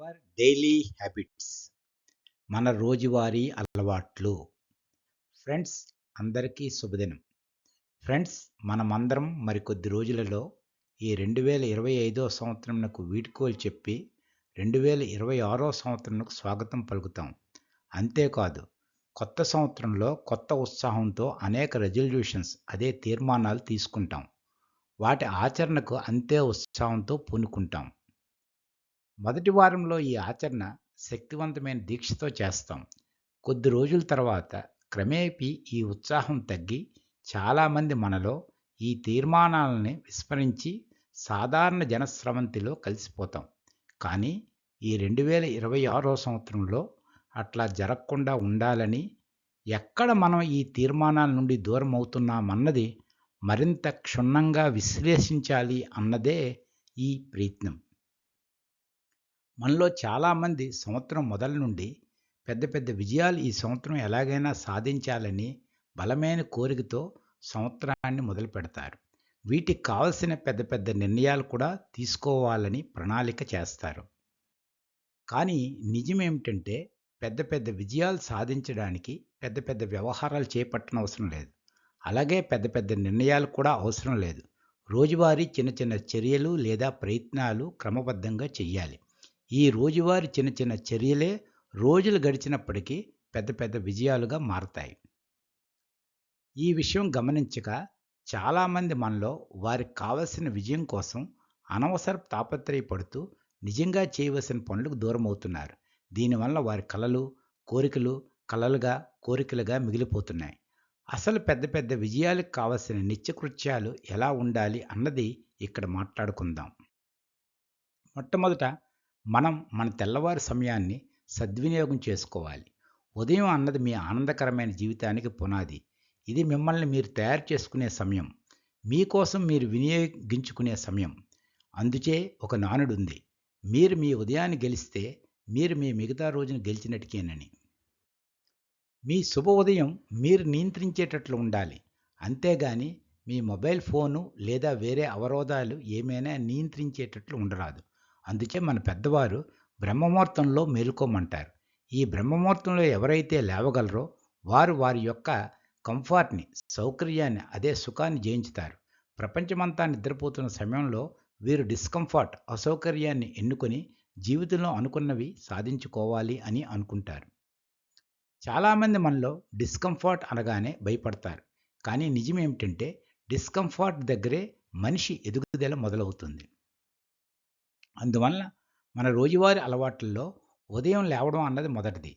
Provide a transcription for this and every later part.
Hour daily habits, మన రోజువారీ అలవాట్లు. ఫ్రెండ్స్, అందరికీ శుభదినం. ఫ్రెండ్స్, మనమందరం మరికొద్ది రోజులలో ఈ 2025వ సంవత్సరంకు వీడ్కోలు చెప్పి 2026వ సంవత్సరంకు స్వాగతం పలుకుతాం. అంతేకాదు, కొత్త సంవత్సరంలో కొత్త ఉత్సాహంతో అనేక రెజల్యూషన్స్ తీర్మానాలు తీసుకుంటాం. వాటి ఆచరణకు అంతే ఉత్సాహంతో పూనుకుంటాం. మొదటి వారంలో ఈ ఆచరణ శక్తివంతమైన దీక్షతో చేస్తాం. కొద్ది రోజుల తర్వాత క్రమేపీ ఈ ఉత్సాహం తగ్గి చాలామంది మనలో ఈ తీర్మానాలని విస్మరించి సాధారణ జనస్రవంతిలో కలిసిపోతాం. కానీ ఈ 2026వ సంవత్సరంలో అట్లా జరగకుండా ఉండాలని, ఎక్కడ మనం ఈ తీర్మానాల నుండి దూరం అవుతున్నామన్నది మరింత క్షుణ్ణంగా విశ్లేషించాలి అన్నదే ఈ ప్రయత్నం. మనలో చాలామంది సంవత్సరం మొదలు నుండి పెద్ద పెద్ద విజయాలు ఈ సంవత్సరం ఎలాగైనా సాధించాలని బలమైన కోరికతో సంవత్సరాన్ని మొదలు పెడతారు. వీటికి కావలసిన పెద్ద పెద్ద నిర్ణయాలు కూడా తీసుకోవాలని ప్రణాళిక చేస్తారు. కానీ నిజమేమిటంటే, పెద్ద పెద్ద విజయాలు సాధించడానికి పెద్ద పెద్ద వ్యవహారాలు చేపట్టనవసరం లేదు. అలాగే పెద్ద పెద్ద నిర్ణయాలు కూడా అవసరం లేదు. రోజువారీ చిన్న చిన్న చర్యలు లేదా ప్రయత్నాలు క్రమబద్ధంగా చెయ్యాలి. ఈ రోజువారీ చిన్న చిన్న చర్యలే రోజులు గడిచినప్పటికీ పెద్ద పెద్ద విజయాలుగా మారతాయి. ఈ విషయం గమనించక చాలామంది మనలో వారికి కావలసిన విజయం కోసం అనవసర తాపత్రయపడుతూ నిజంగా చేయవలసిన పనులకు దూరం అవుతున్నారు. దీనివల్ల వారి కలలు, కోరికలు కలలుగా, కోరికలుగా మిగిలిపోతున్నాయి. అసలు పెద్ద పెద్ద విజయాలకు కావలసిన నిత్యకృత్యాలు ఎలా ఉండాలి అన్నది ఇక్కడ మాట్లాడుకుందాం. మొట్టమొదట మనం మన తెల్లవారి సమయాన్ని సద్వినియోగం చేసుకోవాలి. ఉదయం అన్నది మీ ఆనందకరమైన జీవితానికి పునాది. ఇది మిమ్మల్ని మీరు తయారు చేసుకునే సమయం, మీకోసం మీరు వినియోగించుకునే సమయం. అందుచే ఒక నానుడు ఉంది: మీరు మీ ఉదయాన్ని గెలిస్తే మీరు మీ మిగతా రోజును గెలిచినట్టుకేనని. మీ శుభ ఉదయం మీరు నియంత్రించేటట్లు ఉండాలి. అంతేగాని మీ మొబైల్ ఫోను లేదా వేరే అవరోధాలు ఏమైనా నియంత్రించేటట్లు ఉండరాదు. అందుచే మన పెద్దవారు బ్రహ్మముహూర్తంలో మేలుకోమంటారు. ఈ బ్రహ్మముహూర్తంలో ఎవరైతే లేవగలరో వారు వారి యొక్క కంఫర్ట్ని, సౌకర్యాన్ని, సుఖాన్ని జయించుతారు. ప్రపంచమంతా నిద్రపోతున్న సమయంలో వీరు డిస్కంఫర్ట్, అసౌకర్యాన్ని ఎన్నుకొని జీవితంలో అనుకున్నవి సాధించుకోవాలి అని అనుకుంటారు. చాలామంది మనలో డిస్కంఫర్ట్ అనగానే భయపడతారు. కానీ నిజమేమిటంటే, డిస్కంఫర్ట్ దగ్గరే మనిషి ఎదుగుదల మొదలవుతుంది. అందువలన మన రోజువారీ అలవాట్లలో ఉదయం లేవడం అన్నది మొదటిది.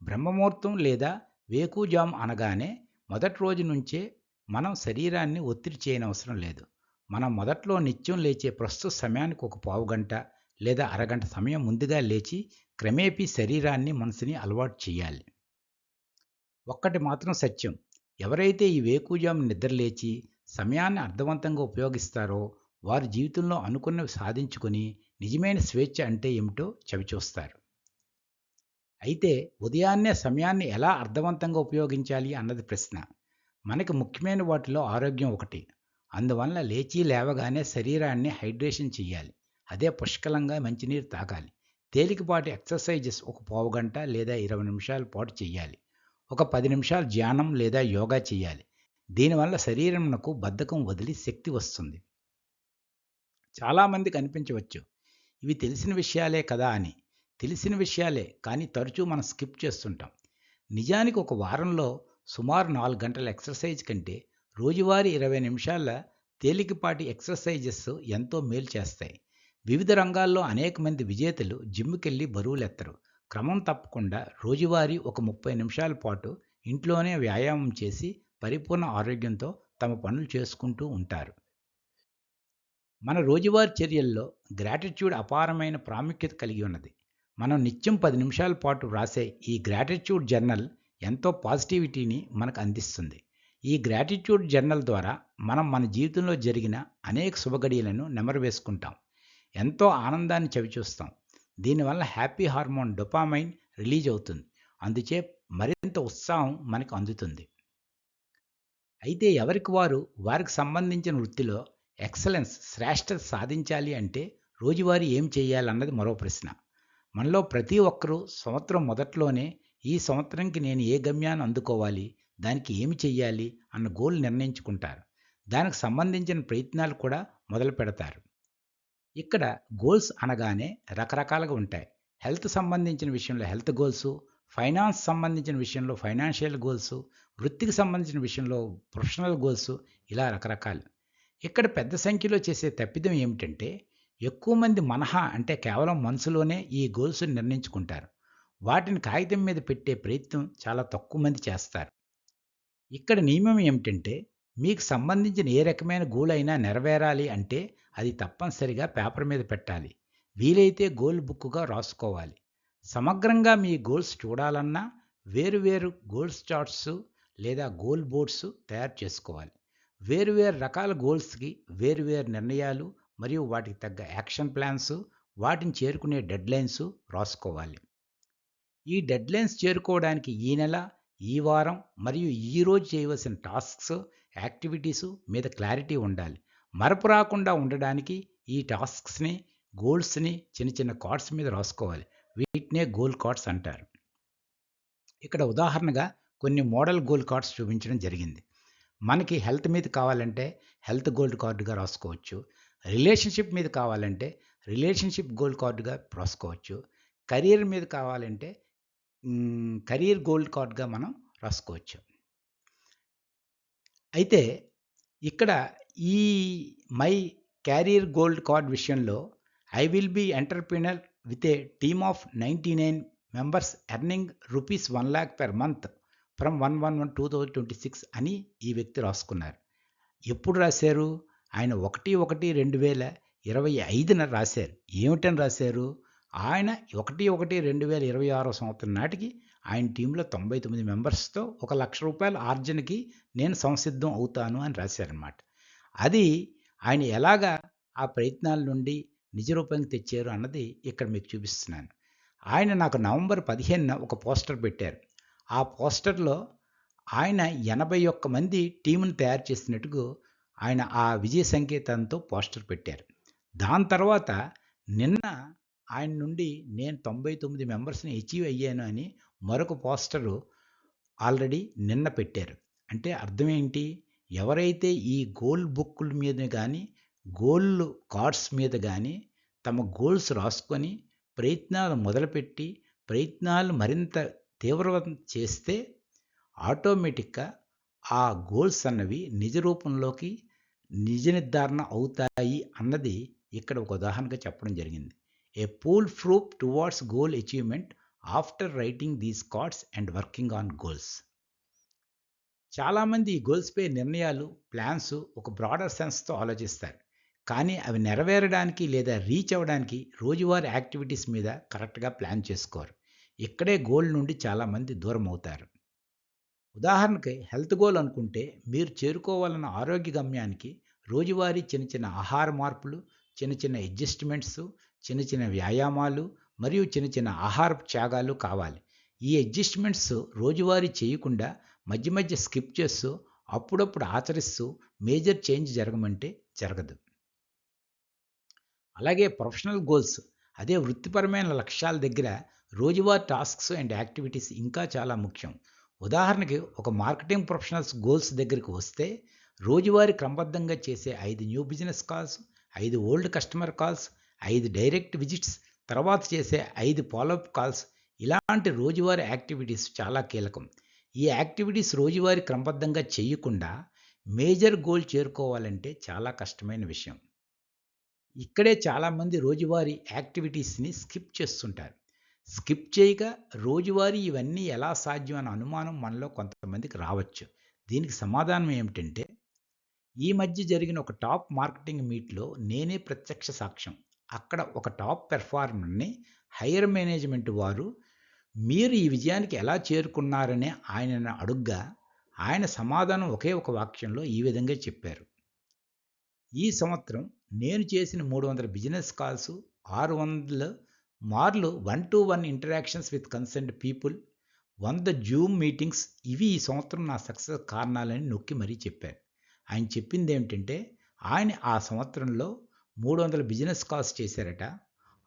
బ్రహ్మముహూర్తం లేదా వేకుజాము అనగానే మొదటి రోజు నుంచే మనం శరీరాన్ని ఒత్తిడి చేయనవసరం లేదు. మనం మొదట్లో నిత్యం లేచే ప్రస్తుత సమయానికి ఒక పావుగంట లేదా అరగంట సమయం ముందుగా లేచి క్రమేపీ శరీరాన్ని, మనసుని అలవాటు చేయాలి. ఒక్కటి మాత్రం సత్యం: ఎవరైతే ఈ వేకుజాము నిద్రలేచి సమయాన్ని అర్థవంతంగా ఉపయోగిస్తారో వారు జీవితంలో అనుకున్నవి సాధించుకొని నిజమైన స్వేచ్ఛ అంటే ఏమిటో చవిచూస్తారు. అయితే ఉదయాన్నే సమయాన్ని ఎలా అర్థవంతంగా ఉపయోగించాలి అన్నది ప్రశ్న. మనకి ముఖ్యమైన వాటిలో ఆరోగ్యం ఒకటి. అందువలన లేవగానే శరీరాన్ని హైడ్రేషన్ చేయాలి. పుష్కలంగా మంచినీరు తాగాలి. తేలికపాటి ఎక్సర్సైజెస్ ఒక పావుగంట లేదా 20 నిమిషాల పాటు చేయాలి. ఒక 10 నిమిషాలు ధ్యానం లేదా యోగా చేయాలి. దీనివల్ల శరీరంకు బద్ధకం వదిలి శక్తి వస్తుంది. చాలామందికి అనిపించవచ్చు, ఇవి తెలిసిన విషయాలే కదా అని. తెలిసిన విషయాలే, కానీ తరచూ మనం స్కిప్ చేస్తుంటాం. నిజానికి ఒక వారంలో సుమారు 4 గంటల ఎక్సర్సైజ్ కంటే రోజువారీ 20 నిమిషాల తేలికపాటి ఎక్సర్సైజెస్ ఎంతో మేలు చేస్తాయి. వివిధ రంగాల్లో అనేక మంది విజేతలు జిమ్కెళ్ళి బరువులెత్తరు. క్రమం తప్పకుండా రోజువారీ ఒక 30 నిమిషాల పాటు ఇంట్లోనే వ్యాయామం చేసి పరిపూర్ణ ఆరోగ్యంతో తమ పనులు చేసుకుంటూ ఉంటారు. మన రోజువారీ చర్యల్లో గ్రాటిట్యూడ్ అపారమైన ప్రాముఖ్యత కలిగి ఉన్నది. మనం నిత్యం 10 నిమిషాల పాటు వ్రాసే ఈ గ్రాటిట్యూడ్ జర్నల్ ఎంతో పాజిటివిటీని మనకు అందిస్తుంది. ఈ గ్రాటిట్యూడ్ జర్నల్ ద్వారా మనం మన జీవితంలో జరిగిన అనేక శుభగడియలను నెమరువేసుకుంటాం. ఎంతో ఆనందాన్ని చవిచూస్తాం. దీనివల్ల హ్యాపీ హార్మోన్ డోపామైన్ రిలీజ్ అవుతుంది. అందుచే మరింత ఉత్సాహం మనకు అందుతుంది. అయితే ఎవరికి వారికి సంబంధించిన వృత్తిలో ఎక్సలెన్స్, శ్రేష్టత సాధించాలి అంటే రోజువారీ ఏం చేయాలన్నది మరో ప్రశ్న. మనలో ప్రతి ఒక్కరూ సంవత్సరం మొదట్లోనే ఈ సంవత్సరంకి నేను ఏ గమ్యాన్ని అందుకోవాలి, దానికి ఏమి చెయ్యాలి అన్న గోల్ నిర్ణయించుకుంటారు. దానికి సంబంధించిన ప్రయత్నాలు కూడా మొదలు పెడతారు. ఇక్కడ గోల్స్ అనగానే రకరకాలుగా ఉంటాయి. హెల్త్ సంబంధించిన విషయంలో హెల్త్ గోల్సు, ఫైనాన్స్ సంబంధించిన విషయంలో ఫైనాన్షియల్ గోల్సు, వృత్తికి సంబంధించిన విషయంలో ప్రొఫెషనల్ గోల్సు, ఇలా రకరకాలు. ఇక్కడ పెద్ద సంఖ్యలో చేసే తప్పిదం ఏమిటంటే, ఎక్కువ మంది మనహా అంటే కేవలం మనసులోనే ఈ గోల్స్‌ని నిర్ణయించుకుంటారు. వాటిని కాగితం మీద పెట్టే ప్రయత్నం చాలా తక్కువ మంది చేస్తారు. ఇక్కడ నియమం ఏమిటంటే, మీకు సంబంధించిన ఏ రకమైన గోల్ అయినా నెరవేరాలి అంటే అది తప్పనిసరిగా పేపర్ మీద పెట్టాలి. వీలైతే గోల్ బుక్‌గా రాసుకోవాలి. సమగ్రంగా మీ గోల్స్ చూడాలన్నా వేరు వేరు గోల్స్ చార్ట్స్ లేదా గోల్ బోర్డ్స్ తయారు చేసుకోవాలి. వేరు వేరు రకాల గోల్స్‌కి వేరు వేరు నిర్ణయాలు మరియు వాటికి తగ్గ యాక్షన్ ప్లాన్స్, వాటిని చేరుకునే డెడ్‌లైన్స్ రాసుకోవాలి. ఈ డెడ్‌లైన్స్ చేరుకోవడానికి ఈ నెల, ఈ వారం మరియు ఈ రోజు చేయవలసిన టాస్క్స్, యాక్టివిటీస్ మీద క్లారిటీ ఉండాలి. మరపు రాకుండా ఉండడానికి ఈ టాస్క్స్‌ని, గోల్స్‌ని చిన్న చిన్న కార్డ్స్ మీద రాసుకోవాలి. వీటినే గోల్ కార్డ్స్ అంటారు. ఇక్కడ ఉదాహరణగా కొన్ని మోడల్ గోల్ కార్డ్స్ చూపించడం జరిగింది. మనకి హెల్త్ మీద కావాలంటే హెల్త్ గోల్ కార్డ్‌గా రాసుకోవచ్చు. రిలేషన్‌షిప్ మీద కావాలంటే రిలేషన్‌షిప్ గోల్ కార్డ్‌గా రాసుకోవచ్చు. కెరియర్ మీద కావాలంటే కెరియర్ గోల్ కార్డ్‌గా మనం రాసుకోవచ్చు. అయితే ఇక్కడ ఈ మై క్యారియర్ గోల్డ్ కార్డ్ విషయంలో I will be entrepreneur with a team of 99 members earning rupees 1,00,000 per month from 1/1/2026 అని ఈ వ్యక్తి రాసుకున్నారు. ఎప్పుడు రాశారు? ఆయన 1/1/2025న రాశారు. ఏమిటని రాశారు? ఆయన 1/1/2026 సంవత్సరం నాటికి ఆయన టీంలో 99 మెంబర్స్‌తో ఒక ₹1,00,000 ఆర్జనకి నేను సంసిద్ధం అవుతాను అని రాశారనమాట. అది ఆయన ఎలాగా ఆ ప్రయత్నాల నుండి నిజ రూపానికి తెచ్చారు అన్నది ఇక్కడ మీకు చూపిస్తున్నాను. ఆయన నాకు నవంబర్ 15న ఒక పోస్టర్ పెట్టారు. ఆ పోస్టర్‌లో ఆయన 81 మంది టీమ్‌ని తయారు చేసినట్టుగా ఆయన ఆ విజయ సంకేతంతో పోస్టర్ పెట్టారు. దాని తర్వాత నిన్న ఆయన నుండి నేను 99 మెంబర్స్‌ని అచీవ్ అయ్యాను అని మరొక పోస్టరు ఆల్రెడీ నిన్న పెట్టారు. అంటే అర్థం ఏంటి? ఎవరైతే ఈ గోల్ బుక్కుల మీద గానీ, గోల్ కార్డ్స్ మీద గానీ తమ గోల్స్ రాసుకొని ప్రయత్నాలు మొదలుపెట్టి, ప్రయత్నాలు మరింత తీవ్రవంతం చేస్తే ఆటోమేటిక్‌గా ఆ గోల్స్ అన్నవి నిజ రూపంలోకి నిజ నిర్ధారణ అవుతాయి అన్నది ఇక్కడ ఒక ఉదాహరణగా చెప్పడం జరిగింది. ఏ pool proof towards goal achievement after writing these cards and working on goals. చాలామంది ఈ గోల్స్‌పై నిర్ణయాలు, ప్లాన్స్ ఒక బ్రాడర్ సెన్స్‌తో ఆలోచిస్తారు. కానీ అవి నెరవేరడానికి లేదా రీచ్ అవ్వడానికి రోజువారీ యాక్టివిటీస్ మీద కరెక్ట్‌గా ప్లాన్ చేసుకోరు. ఇక్కడే గోల్ నుండి చాలామంది దూరం అవుతారు. ఉదాహరణకి హెల్త్ గోల్ అనుకుంటే మీరు చేరుకోవాలన్న ఆరోగ్య గమ్యానికి రోజువారీ చిన్న చిన్న ఆహార మార్పులు, చిన్న చిన్న అడ్జస్ట్మెంట్స్, చిన్న చిన్న వ్యాయామాలు మరియు చిన్న చిన్న ఆహారపు త్యాగాలు కావాలి. ఈ అడ్జస్ట్మెంట్స్ రోజువారీ చేయకుండా మధ్య మధ్య స్కిప్ చేస్తూ అప్పుడప్పుడు ఆచరిస్తూ మేజర్ చేంజ్ జరగమంటే జరగదు. అలాగే ప్రొఫెషనల్ గోల్స్ అదే వృత్తిపరమైన లక్ష్యాల దగ్గర రోజువారీ టాస్క్స్ అండ్ యాక్టివిటీస్ ఇంకా చాలా ముఖ్యం. ఉదాహరణకి ఒక మార్కెటింగ్ ప్రొఫెషనల్స్ గోల్స్ దగ్గరికి వస్తే రోజువారీ క్రమబద్ధంగా చేసే 5 new business calls, 5 old customer calls, 5 direct visits, తర్వాత చేసే 5 ఫాలోఅప్ కాల్స్, ఇలాంటి రోజువారీ యాక్టివిటీస్ చాలా కీలకం. ఈ యాక్టివిటీస్ రోజువారీ క్రమబద్ధంగా చేయకుండా మేజర్ గోల్ చేరుకోవాలంటే చాలా కష్టమైన విషయం. ఇక్కడే చాలామంది రోజువారీ యాక్టివిటీస్‌ని స్కిప్ చేస్తుంటారు. స్కిప్ చేయక రోజువారీ ఇవన్నీ ఎలా సాధ్యం అన్న అనుమానం మనలో కొంతమందికి రావచ్చు. దీనికి సమాధానం ఏమిటంటే, ఈ మధ్య జరిగిన ఒక టాప్ మార్కెటింగ్ మీట్‌లో నేనే ప్రత్యక్ష సాక్ష్యం. అక్కడ ఒక టాప్ పెర్ఫార్మర్‌ని హైర్ మేనేజ్మెంట్ వారు మీరు ఈ విజయానికి ఎలా చేరుకున్నారని ఆయనను అడుగ్గా, ఆయన సమాధానం ఒకే ఒక వాక్యంలో ఈ విధంగా చెప్పారు. ఈ సంవత్సరం నేను చేసిన 300 బిజినెస్ కాల్స్, 600 మార్లు 1-to-1 interactions with concerned people, 100 Zoom meetings ఇవి ఈ సంవత్సరం నా సక్సెస్ కారణాలని నొక్కి మరీ చెప్పారు. ఆయన చెప్పింది ఏమిటంటే ఆయన ఆ సంవత్సరంలో 300 బిజినెస్ కాల్స్ చేశారట.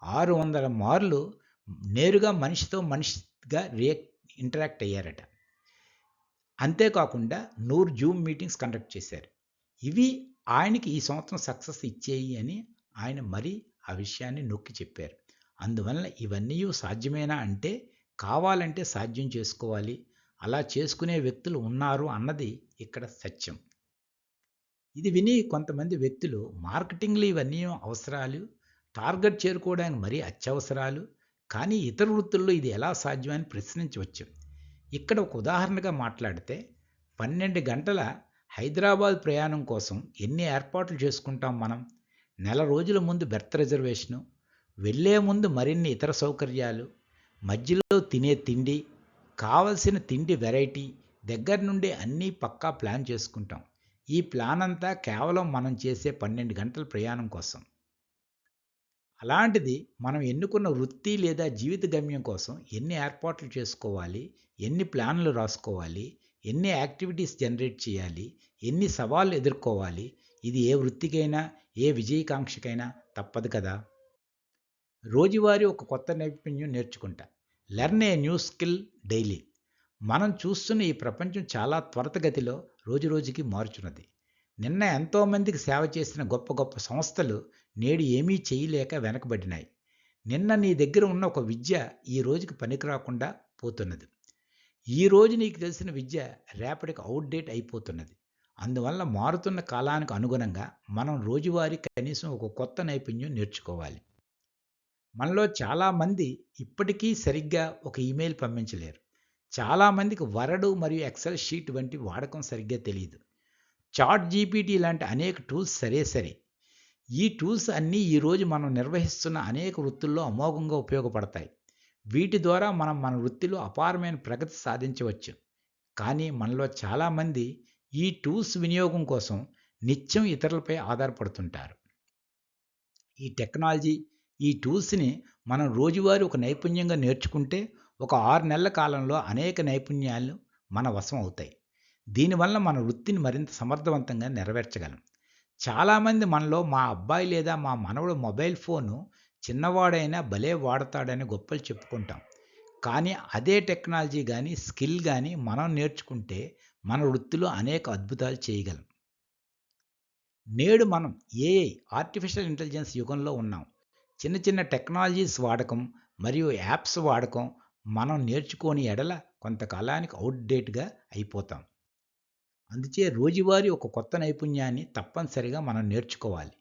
600 మార్లు నేరుగా మనిషితో మనిషిగా ఇంటరాక్ట్ అయ్యారట. అంతేకాకుండా 100 జూమ్ మీటింగ్స్ కండక్ట్ చేశారు. ఇవి ఆయనకి ఈ సంవత్సరం సక్సెస్ ఇచ్చేయి అని ఆయన మరీ ఆ విషయాన్ని నొక్కి చెప్పారు. అందువలన ఇవన్నీ సాధ్యమేనా అంటే కావాలంటే సాధ్యం చేసుకోవాలి. అలా చేసుకునే వ్యక్తులు ఉన్నారు అన్నది ఇక్కడ సత్యం. ఇది విని కొంతమంది వ్యక్తులు మార్కెటింగ్‌లో ఇవన్నీ అవసరాలు, టార్గెట్ చేరుకోవడానికి మరీ అత్యవసరాలు, కానీ ఇతర వృత్తుల్లో ఇది ఎలా సాధ్యం అని ప్రశ్నించవచ్చు. ఇక్కడ ఒక ఉదాహరణగా మాట్లాడితే 12 గంటల హైదరాబాద్ ప్రయాణం కోసం ఎన్ని ఏర్పాట్లు చేసుకుంటాం మనం? నెల రోజుల ముందు బెర్త్ రిజర్వేషను, వెళ్ళే ముందు మరిన్ని ఇతర సౌకర్యాలు, మధ్యలో తినే తిండి, కావలసిన తిండి వెరైటీ దగ్గర నుండి అన్నీ పక్కా ప్లాన్ చేసుకుంటాం. ఈ ప్లాన్ అంతా కేవలం మనం చేసే 12 గంటల ప్రయాణం కోసం. అలాంటిది మనం ఎన్నుకున్న వృత్తి లేదా జీవిత గమ్యం కోసం ఎన్ని ఏర్పాట్లు చేసుకోవాలి, ఎన్ని ప్లాన్లు రాసుకోవాలి, ఎన్ని యాక్టివిటీస్ జనరేట్ చేయాలి, ఎన్ని సవాళ్ళు ఎదుర్కోవాలి. ఇది ఏ వృత్తికైనా, ఏ విజయకాంక్షకైనా తప్పదు కదా! రోజువారీ ఒక కొత్త నైపుణ్యం నేర్చుకుంటా. Learn a new skill daily. మనం చూస్తున్న ఈ ప్రపంచం చాలా త్వరితగతిలో రోజురోజుకి మారుచున్నది. నిన్న ఎంతోమందికి సేవ చేసిన గొప్ప గొప్ప సంస్థలు నేడు ఏమీ చేయలేక వెనకబడినాయి. నిన్న నీ దగ్గర ఉన్న ఒక విద్య ఈ రోజుకి పనికిరాకుండా పోతున్నది. ఈ రోజు నీకు తెలిసిన విద్య రేపటికి అవుట్డేట్ అయిపోతున్నది. అందువల్ల మారుతున్న కాలానికి అనుగుణంగా మనం రోజువారీ కనీసం ఒక కొత్త నైపుణ్యం నేర్చుకోవాలి. మనలో చాలామంది ఇప్పటికీ సరిగ్గా ఒక ఈమెయిల్ పంపించలేరు. చాలామందికి వర్డ్ మరియు ఎక్సెల్ షీట్ వంటి వాడకం సరిగ్గా తెలియదు. చాట్ జీపీటీ లాంటి అనేక టూల్స్ సరే. ఈ టూల్స్ అన్నీ ఈరోజు మనం నిర్వహిస్తున్న అనేక వృత్తుల్లో అమోఘంగా ఉపయోగపడతాయి. వీటి ద్వారా మనం మన వృత్తిలో అపారమైన ప్రగతి సాధించవచ్చు. కానీ మనలో చాలామంది ఈ టూల్స్ వినియోగం కోసం నిత్యం ఇతరులపై ఆధారపడుతుంటారు. ఈ టెక్నాలజీ, ఈ టూల్స్‌ని మనం రోజువారీ ఒక నైపుణ్యంగా నేర్చుకుంటే ఒక 6 నెలల కాలంలో అనేక నైపుణ్యాలు మన వశం అవుతాయి. దీనివల్ల మన వృత్తిని మరింత సమర్థవంతంగా నెరవేర్చగలం. చాలామంది మనలో మా అబ్బాయి లేదా మా మనవడు మొబైల్ ఫోను చిన్నవాడైనా భలే వాడతాడని గొప్పలు చెప్పుకుంటాం. కానీ అదే టెక్నాలజీ గానీ, స్కిల్ గానీ మనం నేర్చుకుంటే మన వృత్తిలో అనేక అద్భుతాలు చేయగలం. నేడు మనం ఏఐ ఆర్టిఫిషియల్ ఇంటెలిజెన్స్ యుగంలో ఉన్నాం. చిన్న చిన్న టెక్నాలజీస్ వాడకం మరియు యాప్స్ వాడకం మనం నేర్చుకోని ఎడల కొంతకాలానికి అవుట్‌డేట్‌గా అయిపోతాం. అందుచే రోజువారీ ఒక కొత్త నైపుణ్యాన్ని తప్పనిసరిగా మనం నేర్చుకోవాలి.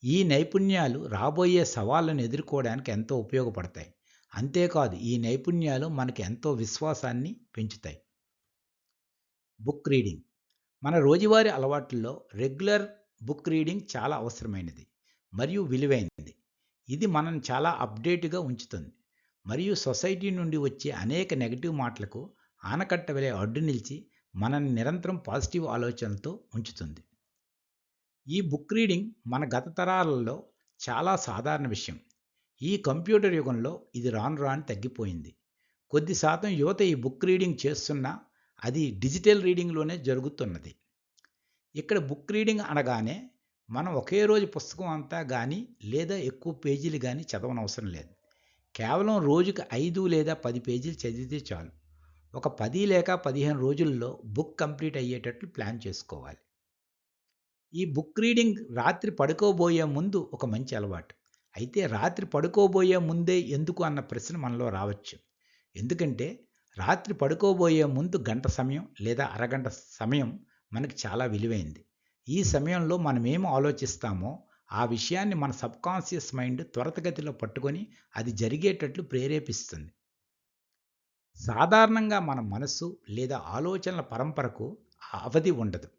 ఈ నైపుణ్యాలు రాబోయే సవాళ్ళను ఎదుర్కోవడానికి ఎంతో ఉపయోగపడతాయి. అంతేకాదు ఈ నైపుణ్యాలు మనకి ఎంతో విశ్వాసాన్ని పెంచుతాయి. Book reading. మన రోజువారీ అలవాట్లలో రెగ్యులర్ బుక్ రీడింగ్ చాలా అవసరమైనది మరియు విలువైనది. ఇది మనల్ని చాలా అప్డేట్‌గా ఉంచుతుంది మరియు సొసైటీ నుండి వచ్చే అనేక నెగెటివ్ మాటలకు ఆనకట్ట వలె అడ్డు నిలిచి మనల్ని నిరంతరం పాజిటివ్ ఆలోచనలతో ఉంచుతుంది. ఈ బుక్ రీడింగ్ మన గత తరాలలో చాలా సాధారణ విషయం. ఈ కంప్యూటర్ యుగంలో ఇది రాను రాను తగ్గిపోయింది. కొద్ది శాతం యువత ఈ బుక్ రీడింగ్ చేస్తున్నా అది డిజిటల్ రీడింగ్‌లోనే జరుగుతున్నది. ఇక్కడ బుక్ రీడింగ్ అనగానే మనం ఒకే రోజు పుస్తకం అంతా గానీ లేదా ఎక్కువ పేజీలు గానీ చదవనవసరం లేదు. కేవలం రోజుకి 5 లేదా 10 పేజీలు చదివితే చాలు. ఒక 10 లేక 15 రోజుల్లో బుక్ కంప్లీట్ అయ్యేటట్లు ప్లాన్ చేసుకోవాలి. ఈ బుక్ రీడింగ్ రాత్రి పడుకోబోయే ముందు ఒక మంచి అలవాటు. అయితే రాత్రి పడుకోబోయే ముందే ఎందుకు అన్న ప్రశ్న మనలో రావచ్చు. ఎందుకంటే రాత్రి పడుకోబోయే ముందు గంట సమయం లేదా అరగంట సమయం మనకి చాలా విలువైంది. ఈ సమయంలో మనమేం ఆలోచిస్తామో ఆ విషయాన్ని మన సబ్‌కాన్షియస్ మైండ్ త్వరితగతిలో పట్టుకొని అది జరిగేటట్లు ప్రేరేపిస్తుంది. సాధారణంగా మన మనస్సు లేదా ఆలోచనల పరంపరకు అవధి ఉండదు.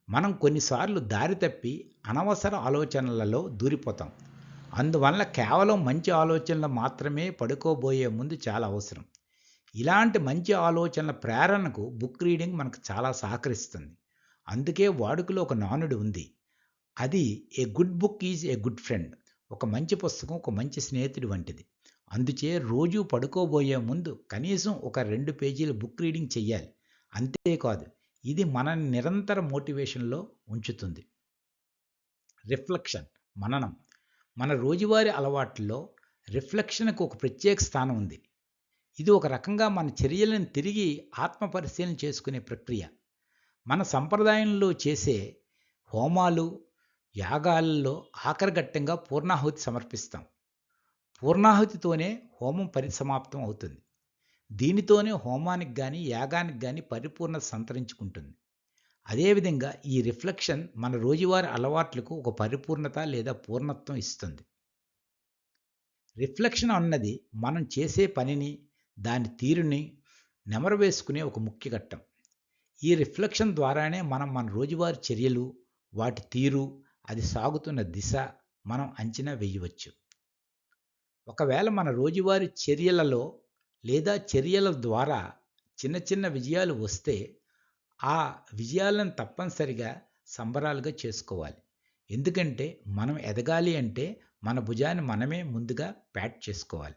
మనం కొన్నిసార్లు దారి తప్పి అనవసర ఆలోచనలలో దూరిపోతాం. అందువల్ల కేవలం మంచి ఆలోచనలు మాత్రమే పడుకోబోయే ముందు చాలా అవసరం. ఇలాంటి మంచి ఆలోచనల ప్రేరణకు బుక్ రీడింగ్ మనకు చాలా సహకరిస్తుంది. అందుకే వాడుకలో ఒక నానుడి ఉంది. అది a good book is a good friend. ఒక మంచి పుస్తకం ఒక మంచి స్నేహితుడి వంటిది. అందుచే రోజు పడుకోబోయే ముందు కనీసం ఒక 2 పేజీల బుక్ రీడింగ్ చెయ్యాలి. అంతేకాదు ఇది మనల్ని నిరంతర మోటివేషన్‌లో ఉంచుతుంది. రిఫ్లెక్షన్, మననం. మన రోజువారీ అలవాట్లలో రిఫ్లెక్షన్‌కు ఒక ప్రత్యేక స్థానం ఉంది. ఇది ఒక రకంగా మన చర్యలను తిరిగి ఆత్మపరిశీలన చేసుకునే ప్రక్రియ. మన సంప్రదాయంలో చేసే హోమాలు, యాగాలలో ఆఖరి ఘట్టంగా పూర్ణాహుతి సమర్పిస్తాం. పూర్ణాహుతితోనే హోమం పరిసమాప్తం అవుతుంది. దీనితోనే హోమానికి గాని, యాగానికి గాని పరిపూర్ణత సంతరించుకుంటుంది. అదేవిధంగా ఈ రిఫ్లెక్షన్ మన రోజువారీ అలవాట్లకు ఒక పరిపూర్ణత లేదా పూర్ణత్వం ఇస్తుంది. రిఫ్లెక్షన్ అన్నది మనం చేసే పనిని, దాని తీరుని నెమరు వేసుకునే ఒక ముఖ్య ఘట్టం. ఈ రిఫ్లెక్షన్ ద్వారానే మనం మన రోజువారీ చర్యలు, వాటి తీరు, అది సాగుతున్న దిశ మనం అంచనా వేయవచ్చు. ఒకవేళ మన రోజువారీ చర్యలలో లేదా చర్యల ద్వారా చిన్న చిన్న విజయాలు వస్తే, ఆ విజయాలను తప్పనిసరిగా సంబరాలుగా చేసుకోవాలి. ఎందుకంటే మనం ఎదగాలి అంటే మన భుజాన్ని మనమే ముందుగా ప్యాట్ చేసుకోవాలి.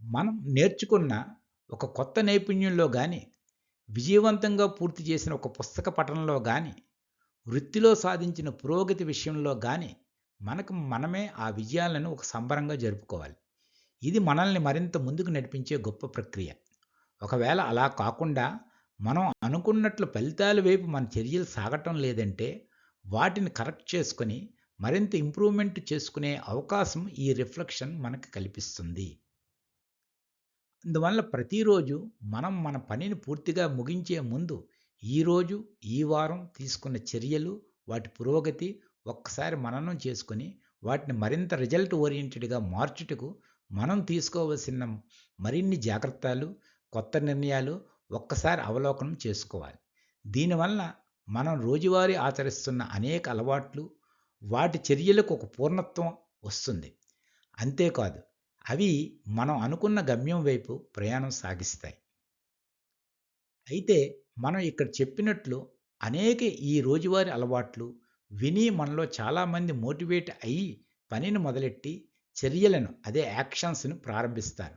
మనం నేర్చుకున్న ఒక కొత్త నైపుణ్యంలో గాని, విజయవంతంగా పూర్తి చేసిన ఒక పుస్తక పఠనంలో గాని, వృత్తిలో సాధించిన పురోగతి విషయంలో గాని, మనకు మనమే ఆ విజయాలను ఒక సంబరంగా జరుపుకోవాలి. ఇది మనల్ని మరింత ముందుకు నడిపించే గొప్ప ప్రక్రియ. ఒకవేళ అలా కాకుండా మనం అనుకున్నట్లు ఫలితాల వైపు మన చర్యలు సాగటం లేదంటే, వాటిని కరెక్ట్ చేసుకొని మరింత ఇంప్రూవ్‌మెంట్ చేసుకునే అవకాశం ఈ రిఫ్లెక్షన్ మనకు కల్పిస్తుంది. అందువల్ల ప్రతిరోజు మనం మన పనిని పూర్తిగా ముగించే ముందు ఈరోజు, ఈ వారం తీసుకున్న చర్యలు, వాటి పురోగతి ఒక్కసారి మననం చేసుకొని, వాటిని మరింత రిజల్ట్ ఓరియెంటెడ్‌గా మార్చుటకు మనం తీసుకోవలసిన మరిన్ని జాగ్రత్తలు, కొత్త నిర్ణయాలు ఒక్కసారి అవలోకనం చేసుకోవాలి. దీనివలన మనం రోజువారీ ఆచరిస్తున్న అనేక అలవాట్లు, వాటి చర్యలకు ఒక పూర్ణత్వం వస్తుంది. అంతేకాదు, అవి మనం అనుకున్న గమ్యం వైపు ప్రయాణం సాగిస్తాయి. అయితే మనం ఇక్కడ చెప్పినట్లు అనేక ఈ రోజువారీ అలవాట్లు విని మనలో చాలామంది మోటివేట్ అయ్యి పనిని మొదలెట్టి చర్యలను అదే యాక్షన్స్‌ను ప్రారంభిస్తారు.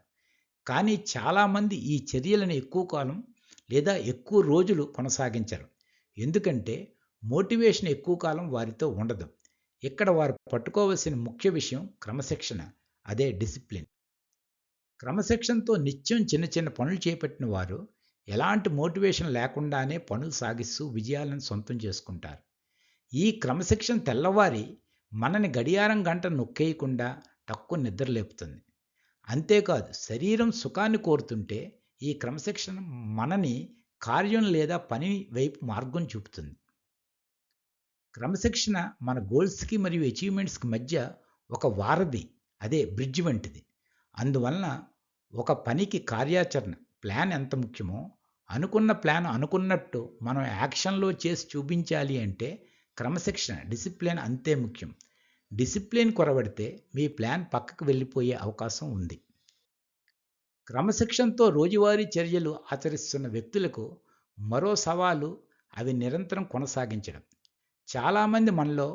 కానీ చాలామంది ఈ చర్యలను ఎక్కువ కాలం లేదా ఎక్కువ రోజులు కొనసాగించరు. ఎందుకంటే మోటివేషన్ ఎక్కువ కాలం వారితో ఉండదు. ఇక్కడ వారు పట్టుకోవాల్సిన ముఖ్య విషయం క్రమశిక్షణ. అదే డిసిప్లిన్. క్రమశిక్షణతో నిత్యం చిన్న చిన్న పనులు చేపట్టిన వారు ఎలాంటి మోటివేషన్ లేకుండానే పనులు సాగిస్తూ విజయాలను సొంతం చేసుకుంటారు. ఈ క్రమశిక్షణ తెల్లవారి మనని గడియారం గంట నొక్కేయకుండా టక్కున నిద్ర లేపుతుంది. అంతేకాదు, శరీరం సుఖాన్ని కోరుతుంటే ఈ క్రమశిక్షణ మనని కార్యం లేదా పని వైపు మార్గం చూపుతుంది. క్రమశిక్షణ మన గోల్స్‌కి మరియు అచీవ్‌మెంట్స్‌కి మధ్య ఒక వారధి, అదే బ్రిడ్జ్ వంటిది. అందువలన ఒక పనికి కార్యాచరణ, ప్లాన్ ఎంత ముఖ్యమో, అనుకున్న ప్లాన్ అనుకున్నట్టు మనం యాక్షన్‌లో చేసి చూపించాలి అంటే క్రమశిక్షణ, డిసిప్లిన్ అంతే ముఖ్యం. డిసిప్లిన్ కొరవడితే మీ ప్లాన్ పక్కకు వెళ్ళిపోయే అవకాశం ఉంది. క్రమశిక్షణతో రోజువారీ చర్యలు ఆచరిస్తున్న వ్యక్తులకు మరో సవాలు అవి నిరంతరం కొనసాగించడం. చాలామంది మనలో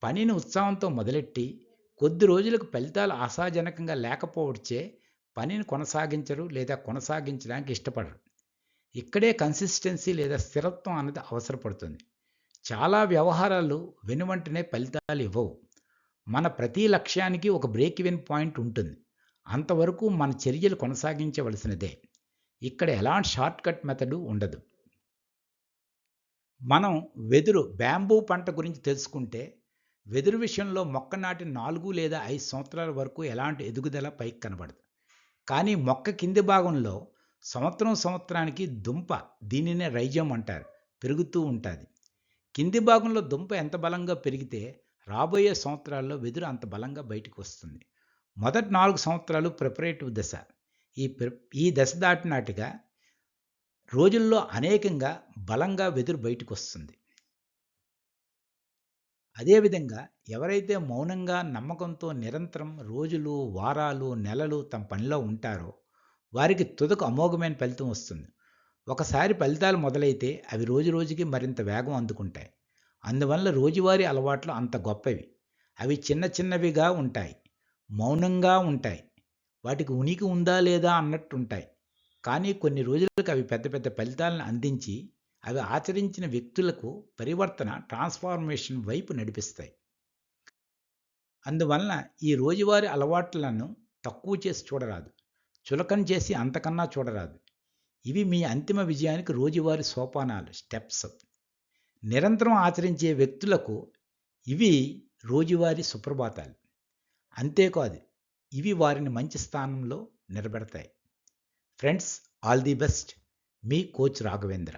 పనిని ఉత్సాహంతో మొదలెట్టి కొద్ది రోజులకు ఫలితాలు ఆశాజనకంగా లేకపోవచ్చే పనిని కొనసాగించరు లేదా కొనసాగించడానికి ఇష్టపడరు. ఇక్కడే కన్సిస్టెన్సీ లేదా స్థిరత్వం అన్నది అవసరపడుతుంది. చాలా వ్యవహారాలు వెనువెంటనే ఫలితాలు ఇవ్వవు. మన ప్రతి లక్ష్యానికి ఒక బ్రేక్ ఈవెన్ పాయింట్ ఉంటుంది. అంతవరకు మన చర్యలు కొనసాగించవలసినదే. ఇక్కడ ఎలాంటి షార్ట్ కట్ మెథడు ఉండదు. మనం బ్యాంబూ పంట గురించి తెలుసుకుంటే, వెదురు విషయంలో మొక్క నాటిన 4 లేదా 5 సంవత్సరాల వరకు ఎలాంటి ఎదుగుదల పైకి కనబడదు. కానీ మొక్క కింది భాగంలో సంవత్సరానికి దుంప, దీనినే రైజోమ్ అంటారు, పెరుగుతూ ఉంటుంది. కింది భాగంలో దుంప ఎంత బలంగా పెరిగితే రాబోయే సంవత్సరాల్లో వెదురు అంత బలంగా బయటకు వస్తుంది. మొదటి 4 సంవత్సరాలు ప్రిపరేటివ్ దశ. ఈ దశ దాటినాటిగా రోజుల్లో అనేకంగా బలంగా వెదురు బయటకు వస్తుంది. అదేవిధంగా ఎవరైతే మౌనంగా, నమ్మకంతో నిరంతరం రోజులు, వారాలు, నెలలు తమ పనిలో ఉంటారో వారికి తుదకు అమోఘమైన ఫలితం వస్తుంది. ఒకసారి ఫలితాలు మొదలైతే అవి రోజు రోజుకి మరింత వేగం అందుకుంటాయి. అందువల్ల రోజువారీ అలవాట్లు అంత గొప్పవి. అవి చిన్న చిన్నవిగా ఉంటాయి, మౌనంగా ఉంటాయి, వాటికి ఉనికి ఉందా లేదా అన్నట్టు ఉంటాయి. కానీ కొన్ని రోజులకు అవి పెద్ద పెద్ద ఫలితాలను అందించి అవి ఆచరించిన వ్యక్తులకు పరివర్తన, ట్రాన్స్ఫార్మేషన్ వైపు నడిపిస్తాయి. అందువలన ఈ రోజువారీ అలవాట్లను తక్కువ చేసి చూడరాదు. చులకన చేసి అంతకన్నా చూడరాదు. ఇవి మీ అంతిమ విజయానికి రోజువారీ సోపానాలు, స్టెప్స్. నిరంతరం ఆచరించే వ్యక్తులకు ఇవి రోజువారీ సుప్రభాతాలు. అంతేకాదు, ఇవి వారిని మంచి స్థానంలో నిలబెడతాయి. Friends, all the best. మీ కోచ్ రాఘవేంద్ర.